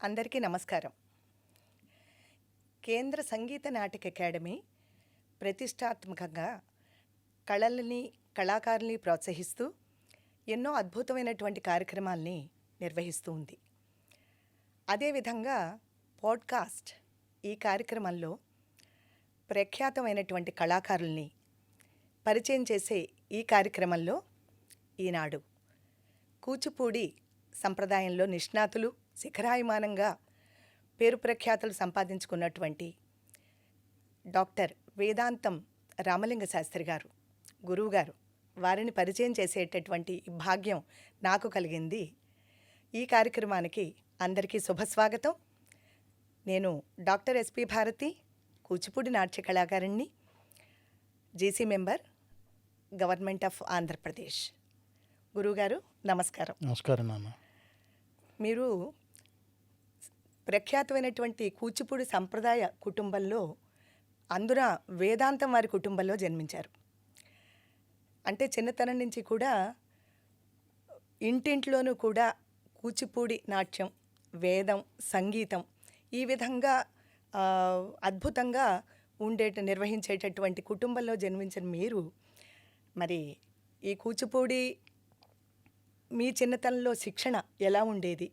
అందరికీ నమస్కారం. కేంద్ర సంగీత నాటక అకాడమీ ప్రతిష్టాత్మకంగా కళలని, కళాకారుల్ని ప్రోత్సహిస్తూ ఎన్నో అద్భుతమైనటువంటి కార్యక్రమాల్ని నిర్వహిస్తూ ఉంది. అదేవిధంగా పాడ్కాస్ట్ ఈ కార్యక్రమంలో ప్రఖ్యాతమైనటువంటి కళాకారుల్ని పరిచయం చేసే ఈ కార్యక్రమంలో ఈనాడు కూచిపూడి సంప్రదాయంలో నిష్ణాతులు, శిఖరాయమానంగా పేరు ప్రఖ్యాతులు సంపాదించుకున్నటువంటి డాక్టర్ వేదాంతం రామలింగ శాస్త్రి గారు, గురువుగారు, వారిని పరిచయం చేసేటటువంటి భాగ్యం నాకు కలిగింది. ఈ కార్యక్రమానికి అందరికీ శుభస్వాగతం. నేను డాక్టర్ ఎస్పి భారతి, కూచిపూడి నాట్య కళాకారిణి, GC member, government of Andhra Pradesh. గురువుగారు నమస్కారం. నమస్కారం నాన్న. మీరు ప్రఖ్యాతమైనటువంటి కూచిపూడి సంప్రదాయ కుటుంబంలో, అందున వేదాంతం వారి కుటుంబంలో జన్మించారు. అంటే చిన్నతనం నుంచి కూడా ఇంటింట్లోనూ కూడా కూచిపూడి నాట్యం, వేదం, సంగీతం ఈ విధంగా అద్భుతంగా నిర్వహించేటటువంటి కుటుంబంలో జన్మించిన మీరు, మరి ఈ కూచిపూడి మీ చిన్నతనంలో శిక్షణ ఎలా ఉండేది?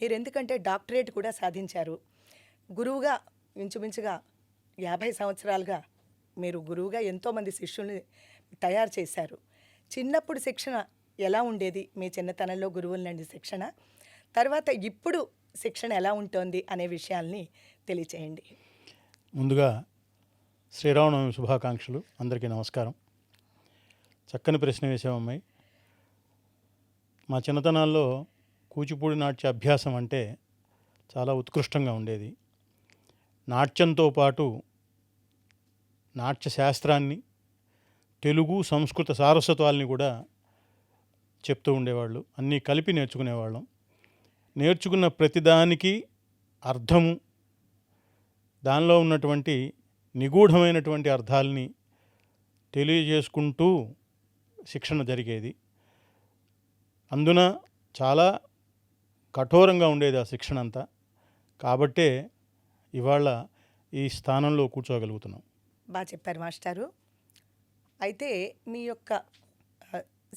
మీరు ఎందుకంటే డాక్టరేట్ కూడా సాధించారు. గురువుగా ఇంచుమించుగా 50 సంవత్సరాలుగా మీరు గురువుగా ఎంతోమంది శిష్యుల్ని తయారు చేశారు. చిన్నప్పుడు శిక్షణ ఎలా ఉండేది? మీ చిన్నతనంలో గురువుల నుండి శిక్షణ, తర్వాత ఇప్పుడు శిక్షణ ఎలా ఉంటుంది అనే విషయాల్ని తెలియచేయండి. ముందుగా శ్రీరామనవమి శుభాకాంక్షలు. అందరికీ నమస్కారం. చక్కని ప్రశ్న వేసామమ్మాయి. మా చిన్నతనాల్లో కూచిపూడి నాట్య అభ్యాసం అంటే చాలా ఉత్కృష్టంగా ఉండేది. నాట్యంతో పాటు నాట్య శాస్త్రాన్ని, తెలుగు, సంస్కృత సారస్వతాల్ని కూడా చెప్తూ ఉండేవాళ్ళు. అన్నీ కలిపి నేర్చుకునేవాళ్ళం. నేర్చుకున్న ప్రతిదానికి అర్థము, దానిలో ఉన్నటువంటి నిగూఢమైనటువంటి అర్థాలని తెలియజేసుకుంటూ శిక్షణ జరిగేది. అందున చాలా కఠోరంగా ఉండేది ఆ శిక్షణ అంతా. కాబట్టే ఇవాళ ఈ స్థానంలో కూర్చోగలుగుతున్నాం. బాగా చెప్పారు మాస్టారు. అయితే మీ యొక్క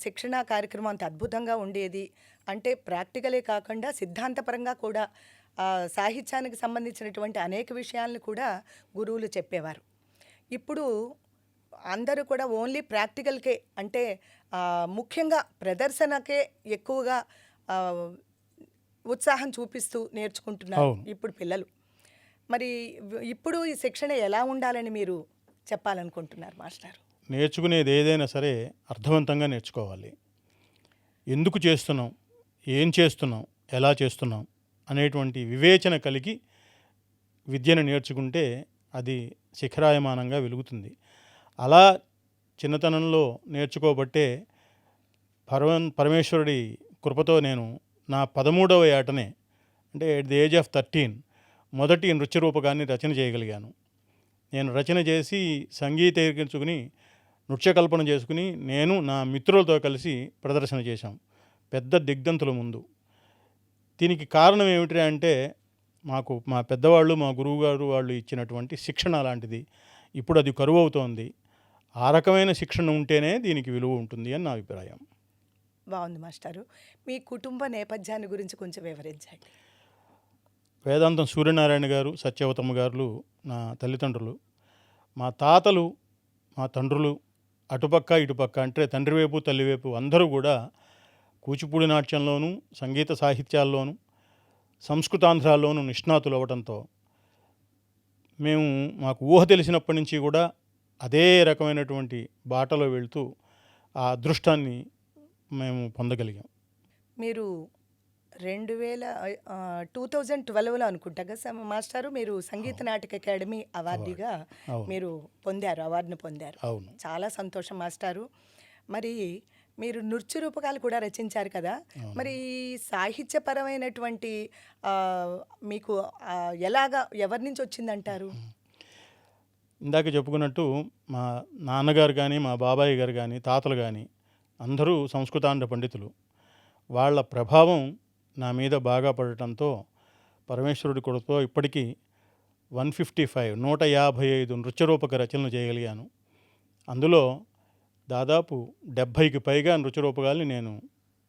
శిక్షణా కార్యక్రమం అంత అద్భుతంగా ఉండేది అంటే ప్రాక్టికలే కాకుండా సిద్ధాంతపరంగా కూడా సాహిత్యానికి సంబంధించినటువంటి అనేక విషయాలను కూడా గురువులు చెప్పేవారు. ఇప్పుడు అందరూ కూడా ఓన్లీ ప్రాక్టికల్కే, అంటే ముఖ్యంగా ప్రదర్శనకే ఎక్కువగా ఉత్సాహం చూపిస్తూ నేర్చుకుంటున్నారు ఇప్పుడు పిల్లలు. మరి ఇప్పుడు ఈ శిక్షణ ఎలా ఉండాలని మీరు చెప్పాలనుకుంటున్నారు మాస్టర్? నేర్చుకునేది ఏదైనా సరే అర్థవంతంగా నేర్చుకోవాలి. ఎందుకు చేస్తున్నాం, ఏం చేస్తున్నాం, ఎలా చేస్తున్నాం అనేటువంటి వివేచన కలిగి విద్యను నేర్చుకుంటే అది శిఖరాయమానంగా వెలుగుతుంది. అలా చిన్నతనంలో నేర్చుకోబట్టే పరమేశ్వరుడి కృపతో నేను నా 13వ ఏటనే, అంటే ఎట్ ది ఏజ్ ఆఫ్ 13, మొదటి నృత్య రూపకాన్ని రచన చేయగలిగాను. నేను రచన చేసి సంగీతీకరించుకుని నృత్యకల్పన చేసుకుని నేను నా మిత్రులతో కలిసి ప్రదర్శన చేశాం పెద్ద దిగ్దంతుల ముందు. దీనికి కారణం ఏమిటి అంటే మా పెద్దవాళ్ళు, మా గురువుగారు వాళ్ళు ఇచ్చినటువంటి శిక్షణ అలాంటిది. ఇప్పుడు అది కరువు అవుతోంది. ఆ రకమైన శిక్షణ ఉంటేనే దీనికి విలువ ఉంటుంది అని నా అభిప్రాయం. బాగుంది మాస్టారు. మీ కుటుంబ నేపథ్యాన్ని గురించి కొంచెం వివరించండి. వేదాంతం సూర్యనారాయణ గారు, సత్యవతమ్మ గారు నా తల్లిదండ్రులు. మా తాతలు, మా తండ్రులు అటుపక్క ఇటుపక్క, అంటే తండ్రి వైపు తల్లి వైపు అందరూ కూడా కూచిపూడి నాట్యంలోనూ, సంగీత సాహిత్యాల్లోనూ, సంస్కృతాంధ్రాల్లోనూ నిష్ణాతులు అవ్వడంతో మాకు ఊహ తెలిసినప్పటి నుంచి కూడా అదే రకమైనటువంటి బాటలో వెళ్తూ ఆ అదృష్టాన్ని మేము పొందగలిగాం. మీరు 2012లో అనుకుంటా కదా మాస్టారు, మీరు సంగీత నాటక అకాడమీ అవార్డుగా మీరు అవార్డును పొందారు. అవును, చాలా సంతోషం మాస్టారు. మరి మీరు నృత్య రూపకాలు కూడా రచించారు కదా, మరి సాహిత్యపరమైనటువంటి మీకు ఎవరి నుంచి వచ్చిందంటారు? ఇందాక చెప్పుకున్నట్టు మా నాన్నగారు కానీ, మా బాబాయ్ గారు కానీ, తాతలు కానీ అందరూ సంస్కృతాంధ్ర పండితులు. వాళ్ళ ప్రభావం నా మీద బాగా పడటంతో పరమేశ్వరుడి కృపతో ఇప్పటికీ 155 నృత్యరూపక రచనలు చేయగలిగాను. అందులో దాదాపు 70కి పైగా నృత్యరూపకాలని నేను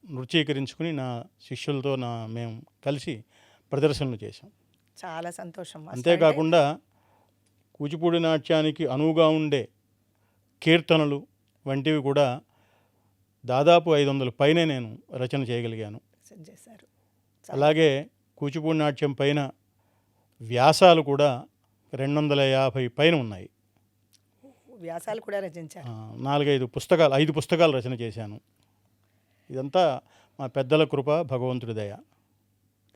నృత్యీకరించుకుని నా శిష్యులతో మేము కలిసి ప్రదర్శనలు చేశాం. చాలా సంతోషం మాస్టర్. అంతేకాకుండా కూచిపూడి నాట్యానికి అనువుగా ఉండే కీర్తనలు వంటివి కూడా దాదాపు 500 పైనే నేను రచన చేయగలిగాను. చేశారు. అలాగే కూచిపూడి నాట్యం పైన వ్యాసాలు కూడా 250 పైన ఉన్నాయి. వ్యాసాలు కూడా రచించారు. 5 పుస్తకాలు రచన చేశాను. ఇదంతా మా పెద్దల కృప, భగవంతుడి దయ.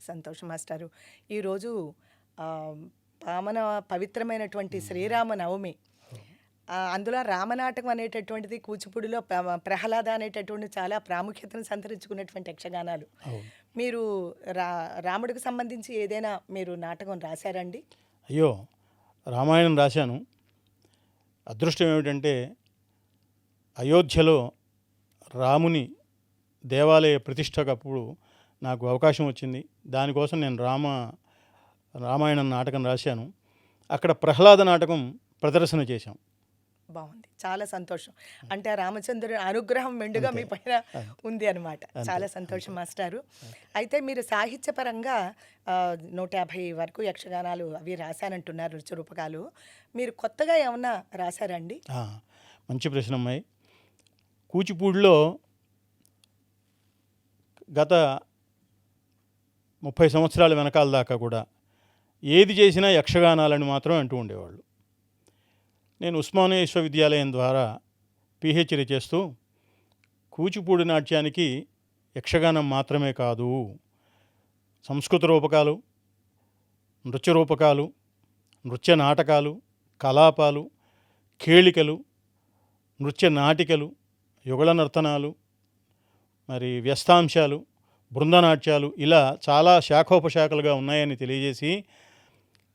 సంతోషం మాస్టారు. ఈరోజు పావన పవిత్రమైనటువంటి శ్రీరామ నవమి, అందులో రామనాటకం అనేటటువంటిది కూచిపూడిలో ప్రహ్లాద అనేటటువంటి చాలా ప్రాముఖ్యతను సంతరించుకున్నటువంటి యక్షగానాలు. మీరు రాముడికి సంబంధించి ఏదైనా మీరు నాటకం రాశారండి? అయ్యో, రామాయణం రాశాను. అదృష్టం ఏమిటంటే అయోధ్యలో రాముని దేవాలయ ప్రతిష్టకప్పుడు నాకు అవకాశం వచ్చింది. దానికోసం నేను రామాయణం నాటకం రాశాను. అక్కడ ప్రహ్లాద నాటకం ప్రదర్శన చేశాం. బాగుంది, చాలా సంతోషం. అంటే రామచంద్రుడి అనుగ్రహం మెండుగా మీ పైన ఉంది అనమాట. చాలా సంతోషం మాస్టారు. అయితే మీరు సాహిత్యపరంగా 150 వరకు యక్షగానాలు అవి రాశానంటున్నారు, రుచిరూపకాలు. మీరు కొత్తగా ఏమన్నా రాశారండి? మంచి ప్రశ్న అమ్మాయి. కూచిపూడిలో గత 30 సంవత్సరాల వెనకాల దాకా కూడా ఏది చేసినా యక్షగానాలని మాత్రం అంటూ ఉండేవాళ్ళు. నేను ఉస్మానియా విశ్వవిద్యాలయం ద్వారా పిహెచ్డి చేస్తూ కూచిపూడి నాట్యానికి యక్షగానం మాత్రమే కాదు, సంస్కృత రూపకాలు, నృత్య రూపకాలు, నృత్య నాటకాలు, కలాపాలు, కేళికలు, నృత్య నాటికలు, యుగళ నర్తనాలు, మరి వ్యస్తాంశాలు, బృందనాట్యాలు, ఇలా చాలా శాఖోపశాఖలుగా ఉన్నాయని తెలియజేసి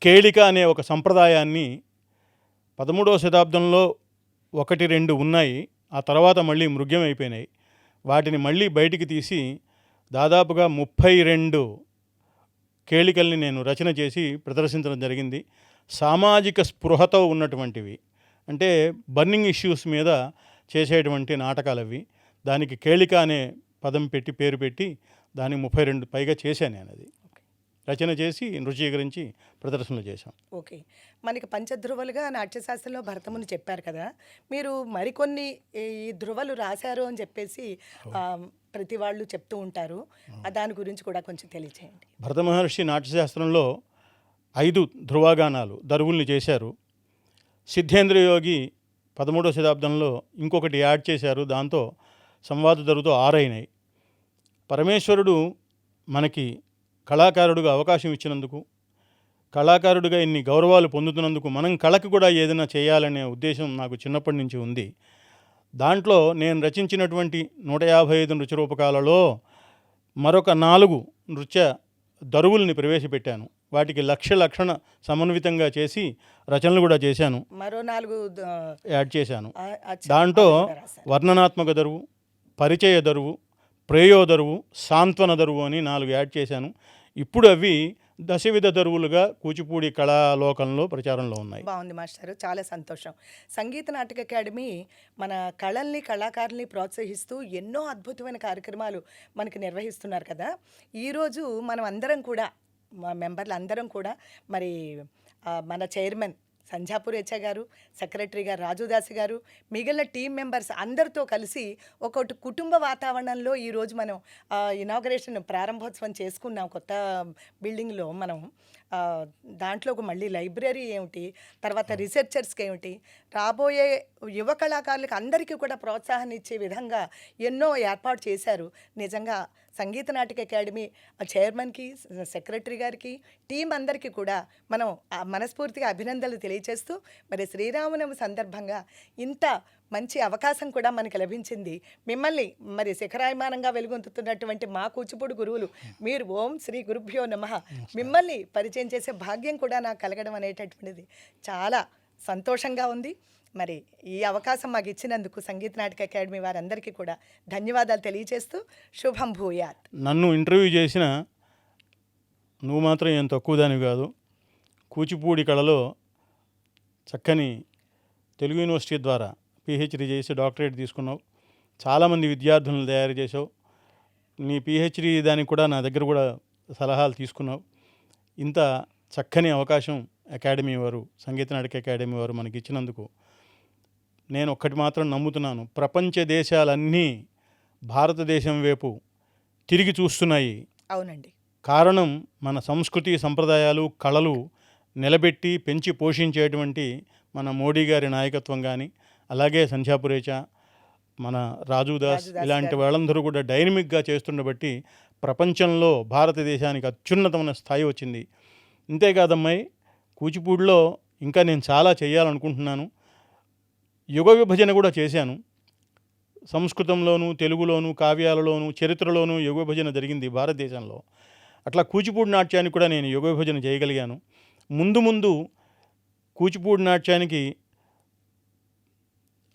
కేళిక అనే ఒక సంప్రదాయాన్ని 13వ శతాబ్దంలో 1-2 ఉన్నాయి, ఆ తర్వాత మళ్ళీ మృగ్యం అయిపోయినాయి. వాటిని మళ్ళీ బయటికి తీసి దాదాపుగా 32 కేళికల్ని నేను రచన చేసి ప్రదర్శించడం జరిగింది. సామాజిక స్పృహతో ఉన్నటువంటివి, అంటే బర్నింగ్ ఇష్యూస్ మీద చేసేటువంటి నాటకాలు అవి. దానికి కేళిక అనే పదం పెట్టి పేరు పెట్టి దానికి 32 పైగా చేశాను నేను. అది రచన చేసి నృత్యీకరించి ప్రదర్శనలు చేశాం. ఓకే, మనకి పంచధ్రువలుగా నాట్యశాస్త్రంలో భరతముని చెప్పారు కదా, మీరు మరికొన్ని ఈ ధ్రువలు రాశారు అని చెప్పేసి ప్రతి వాళ్ళు చెప్తూ ఉంటారు. దాని గురించి కూడా కొంచెం తెలియచేయండి. భరత మహర్షి నాట్యశాస్త్రంలో 5 ధ్రువాగానాలు దరువుల్ని చేశారు. సిద్ధేంద్ర యోగి 13వ శతాబ్దంలో ఇంకొకటి యాడ్ చేశారు. దాంతో సంవాద దరువుతో 6 అయినాయి. పరమేశ్వరుడు మనకి కళాకారుడిగా అవకాశం ఇచ్చినందుకు, కళాకారుడిగా ఇన్ని గౌరవాలు పొందుతున్నందుకు మనం కళకు కూడా ఏదైనా చేయాలనే ఉద్దేశం నాకు చిన్నప్పటి నుంచి ఉంది. దాంట్లో నేను రచించినటువంటి 155 నృత్య రూపకాలలో మరొక 4 నృత్య దరువుల్ని ప్రవేశపెట్టాను. వాటికి లక్షణ సమన్వితంగా చేసి రచనలు కూడా చేశాను. మరో 4 యాడ్ చేశాను. దాంట్లో వర్ణనాత్మక దరువు, పరిచయ దరువు, ప్రేయో దరువు, సాంత్వన దరువు అని 4 యాడ్ చేశాను. ఇప్పుడు అవి దశవిధ దరువులుగా కూచిపూడి కళాలోకంలో ప్రచారంలో ఉన్నాయి. బాగుంది మాస్టారు, చాలా సంతోషం. సంగీత నాటక అకాడమీ మన కళల్ని, కళాకారుల్ని ప్రోత్సహిస్తూ ఎన్నో అద్భుతమైన కార్యక్రమాలు మనకి నిర్వహిస్తున్నారు కదా. ఈరోజు మనం అందరం కూడా, మా మెంబర్లు అందరం కూడా, మరి మన చైర్మన్ సంధ్యాపూర్ హెచ్ఐ గారు, సెక్రటరీ గారు రాజుదాసి గారు, మిగిలిన టీం మెంబర్స్ అందరితో కలిసి ఒకటి కుటుంబ వాతావరణంలో ఈరోజు మనం ఇనాగరేషన్ ప్రారంభోత్సవం చేసుకున్నాం. కొత్త బిల్డింగ్లో మనం దాంట్లో మళ్ళీ లైబ్రరీ ఏమిటి, తర్వాత రీసెర్చర్స్కి ఏమిటి, రాబోయే యువ కళాకారులకు అందరికీ కూడా ప్రోత్సాహాన్ని ఇచ్చే విధంగా ఎన్నో ఏర్పాటు చేశారు. నిజంగా సంగీత నాటక అకాడమీ చైర్మన్కి, సెక్రటరీ గారికి, టీం అందరికీ కూడా మనం మనస్ఫూర్తిగా అభినందనలు తెలియజేస్తూ, మరి శ్రీరామనవమి సందర్భంగా ఇంత మంచి అవకాశం కూడా మనకి లభించింది. మిమ్మల్ని మరి శిఖరాయమానంగా వెలుగొందుతున్నటువంటి మా కూచిపూడి గురువులు మీరు ఓం శ్రీ గురుభ్యో నమః మిమ్మల్ని పరిచయం చేసే భాగ్యం కూడా నాకు కలగడం అనేటటువంటిది చాలా సంతోషంగా ఉంది. మరి ఈ అవకాశం మాకు ఇచ్చినందుకు సంగీత నాటక అకాడమీ వారందరికీ కూడా ధన్యవాదాలు తెలియజేస్తూ శుభం భూయాత్. నన్ను ఇంటర్వ్యూ చేసిన నువ్వు మాత్రం ఏం తక్కువ దానివి కాదు. కూచిపూడి కళలో చక్కని తెలుగు యూనివర్సిటీ ద్వారా పిహెచ్డి చేసి డాక్టరేట్ తీసుకున్నావు. చాలామంది విద్యార్థులను తయారు చేసావు. నీ పిహెచ్డి దానికి కూడా నా దగ్గర కూడా సలహాలు తీసుకున్నావు. ఇంత చక్కని అవకాశం అకాడమీ వారు, సంగీత నాటక అకాడమీ వారు మనకి ఇచ్చినందుకు నేను ఒక్కటి మాత్రం నమ్ముతున్నాను, ప్రపంచ దేశాలన్నీ భారతదేశం వైపు తిరిగి చూస్తున్నాయి. అవునండి. కారణం మన సంస్కృతి సంప్రదాయాలు కళలు నిలబెట్టి పెంచి పోషించేటువంటి మన మోడీ గారి నాయకత్వం కానీ, అలాగే సంధ్యాపురేచ, మన రాజుదాస్ ఇలాంటి వాళ్ళందరూ కూడా డైనమిక్గా చేస్తుండబట్టి ప్రపంచంలో భారతదేశానికి అత్యున్నతమైన స్థాయి వచ్చింది. ఇంతేకాదమ్మాయి, కూచిపూడిలో ఇంకా నేను చాలా చేయాలనుకుంటున్నాను. యుగ విభజన కూడా చేశాను. సంస్కృతంలోను, తెలుగులోను, కావ్యాలలోను, చరిత్రలోను యుగ విభజన జరిగింది భారతదేశంలో. అట్లా కూచిపూడి నాట్యానికి కూడా నేను యుగ విభజన చేయగలిగాను. ముందు ముందు కూచిపూడి నాట్యానికి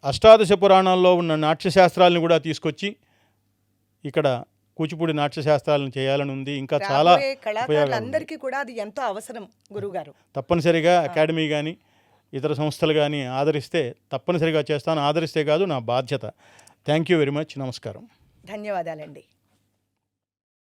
అష్టాదశ పురాణాల్లో ఉన్న నాట్యశాస్త్రాలను కూడా తీసుకొచ్చి ఇక్కడ కూచిపూడి నాట్యశాస్త్రాలను చేయాలని ఉంది. ఇంకా చాలా రాబోయే కళాకారులందరికీ కూడా అది ఎంతో అవసరం గురువుగారు. తప్పనిసరిగా అకాడమీ కానీ ఇతర సంస్థలు కానీ ఆదరిస్తే తప్పనిసరిగా చేస్తాను. ఆదరిస్తే కాదు, నా బాధ్యత. Thank you very much. నమస్కారం. ధన్యవాదాలండి.